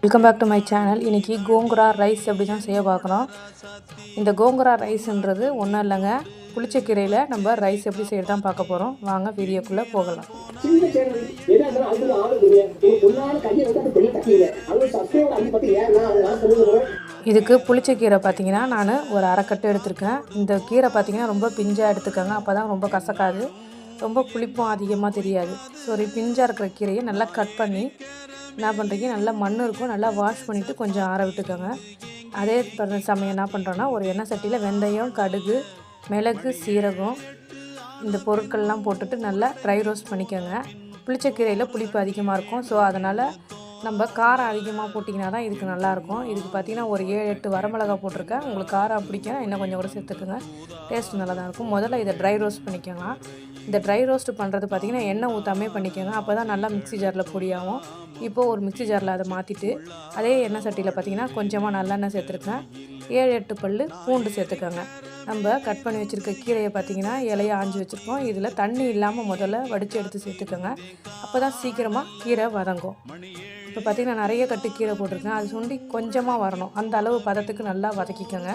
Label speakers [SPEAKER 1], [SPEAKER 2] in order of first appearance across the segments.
[SPEAKER 1] Welcome back to my channel. இன்றைக்கி gongura rice எப்படி தான் செய்ய பார்க்குறோம். இந்த கோங்குரா ரைஸ்ன்றது ஒன்றும் இல்லைங்க, புளிச்சக்கீரையில் நம்ம ரைஸ் எப்படி செய்ய தான் பார்க்க போகிறோம். வாங்க வீடியோக்குள்ளே போகலாம். இதுக்கு புளிச்சக்கீரை பார்த்திங்கன்னா நான் ஒரு அரைக்கட்டு எடுத்துருக்கேன். இந்த கீரை பார்த்திங்கன்னா ரொம்ப பிஞ்சாக எடுத்துக்கோங்க, அப்போ தான் ரொம்ப கசக்காது, ரொம்ப புளிப்பும் அதிகமாக தெரியாது. சரி, பிஞ்சாக இருக்கிற கீரையை நல்லா கட் பண்ணி என்ன பண்ணுறீங்க, நல்லா மண் இருக்கும், நல்லா வாஷ் பண்ணிவிட்டு கொஞ்சம் ஆற விட்டுக்கோங்க. அதே சமயம் என்ன பண்ணுறோன்னா, ஒரு எண்ணெய் சட்டியில் வெந்தயம், கடுகு, மிளகு, சீரகம் இந்த பொருட்கள்லாம் போட்டுட்டு நல்லா ட்ரை ரோஸ்ட் பண்ணிக்கோங்க. புளிச்சக்கீரையில் புளிப்பு அதிகமாக இருக்கும், ஸோ அதனால் நம்ம காரம் அதிகமாக போட்டிங்கன்னா தான் இதுக்கு நல்லாயிருக்கும். இதுக்கு பார்த்திங்கன்னா ஒரு 7-8 வரமிளகா போட்டிருக்கேன். உங்களுக்கு காரம் பிடிக்கும் இன்னும் கொஞ்சம் கூட சேர்த்துக்குங்க, டேஸ்ட் நல்லா தான் இருக்கும். முதல்ல இதை ட்ரை ரோஸ்ட் பண்ணிக்கோங்க. இந்த ட்ரை ரோஸ்ட் பண்ணுறது பார்த்திங்கன்னா எண்ணெய் ஊற்றாமே பண்ணிக்கோங்க, அப்போ தான் நல்லா மிக்ஸி ஜாரில் பொடியாகும். இப்போது ஒரு மிக்ஸி ஜாரில் அதை மாற்றிட்டு அதே எண்ணெய் சட்டியில் பார்த்திங்கன்னா கொஞ்சமாக நல்லெண்ணெய் சேர்த்துருக்கேன். 7-8 பல் பூண்டு சேர்த்துக்கோங்க. நம்ம கட் பண்ணி வச்சுருக்க கீரையை பார்த்திங்கன்னா இலையை ஆஞ்சி வச்சுருக்கோம். இதில் தண்ணி இல்லாமல் முதல்ல வடித்து எடுத்து சேர்த்துக்கோங்க, அப்போ தான் சீக்கிரமாக கீரை வதங்கும். இப்போ பார்த்திங்கன்னா நிறைய கட்டு கீரை போட்டிருக்கேன், அது சுண்டி கொஞ்சமாக வரணும், அந்த அளவு பதத்துக்கு நல்லா வதக்கிக்கோங்க.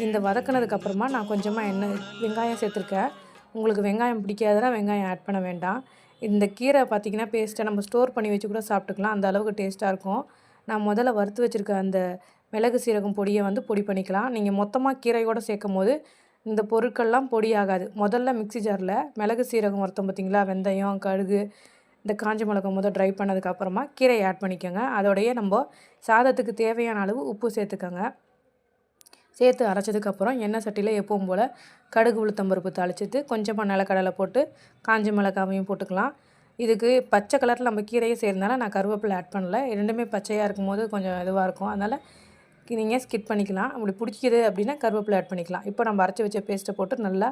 [SPEAKER 1] இந்த வதக்கினதுக்கப்புறமா நான் கொஞ்சமாக வெங்காயம் சேர்த்துருக்கேன். உங்களுக்கு வெங்காயம் பிடிக்காதுன்னா வெங்காயம் ஆட் பண்ண வேண்டாம். இந்த கீரை பார்த்திங்கன்னா பேஸ்ட்டை நம்ம ஸ்டோர் பண்ணி வச்சு கூட சாப்பிட்டுக்கலாம், அந்த அளவுக்கு டேஸ்ட்டாக இருக்கும். நான் முதல்ல வறுத்து வச்சுருக்க அந்த மிளகு சீரகம் பொடியை பொடி பண்ணிக்கலாம். நீங்கள் மொத்தமாக கீரையோடு சேர்க்கும் போது இந்த பொருட்கள்லாம் பொடி ஆகாது. முதல்ல மிக்ஸி ஜாரில் மிளகு சீரகம் வறுத்தோம் பார்த்திங்களா, வெந்தயம், கடுகு, இந்த காஞ்ச மிளகா ட்ரை பண்ணதுக்கப்புறமா கீரையை ஆட் பண்ணிக்கோங்க. அதோடையே நம்ம சாதத்துக்கு தேவையான அளவு உப்பு சேர்த்துக்கோங்க. சேர்த்து அரைச்சதுக்கப்புறம் எண்ணெய் சட்டியில் எப்பவும் போல் கடுகு, உளுத்தம்பருப்பு தாளிச்சிட்டு கொஞ்சமாக நிலக்கடலை போட்டு காஞ்ச மிளகாவையும் போட்டுக்கலாம். இதுக்கு பச்சை கலரில் நம்ம கீரையை செய்கிறதுனால நான் கருவேப்பிலை ஆட் பண்ணல. ரெண்டுமே பச்சையாக இருக்கும்போது கொஞ்சம் இதுவாக இருக்கும், அதனால் நீங்கள் ஸ்கிப் பண்ணிக்கலாம். அப்படி பிடிக்கிது அப்படின்னா கருவேப்பிலை ஆட் பண்ணிக்கலாம். இப்போ நம்ம அரைச்சி வச்ச பேஸ்ட்டை போட்டு நல்லா,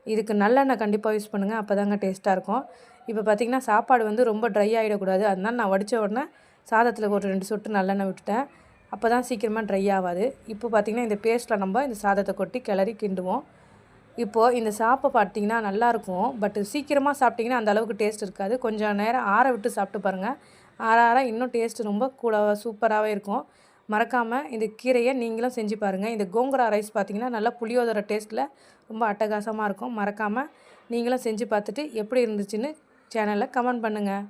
[SPEAKER 1] இதுக்கு நல்லெண்ணெய் கண்டிப்பாக யூஸ் பண்ணுங்கள், அப்போ தாங்க டேஸ்ட்டாக இருக்கும். இப்போ பார்த்திங்கன்னா சாப்பாடு ரொம்ப ட்ரை ஆகிடக்கூடாது, அதனால நான் வடித்த உடனே சாதத்தில் ஒரு 2 சொட்டு நல்லெண்ணெய் விட்டுட்டேன், அப்போ தான் சீக்கிரமாக ட்ரை ஆகாது. இப்போ பார்த்திங்கன்னா இந்த பேஸ்ட்டில் நம்ம இந்த சாதத்தை கொட்டி கிளறி கிண்டுவோம். இப்போது இந்த சாப்பை பார்த்திங்கன்னா நல்லாயிருக்கும், பட் சீக்கிரமாக சாப்பிட்டிங்கன்னா அந்த அளவுக்கு டேஸ்ட் இருக்காது. கொஞ்சம் நேரம் ஆற விட்டு சாப்பிட்டு பாருங்கள், ஆற இன்னும் டேஸ்ட்டு ரொம்ப சூப்பராகவே இருக்கும். மறக்காமல் இந்த கீரையை நீங்களும் செஞ்சு பாருங்கள். இந்த கோங்குரா ரைஸ் பார்த்திங்கன்னா நல்லா புளியோதரை டேஸ்ட்டில் ரொம்ப அட்டகாசமாக இருக்கும். மறக்காமல் நீங்களும் செஞ்சு பார்த்துட்டு எப்படி இருந்துச்சுன்னு சேனலில் கமெண்ட் பண்ணுங்கள்.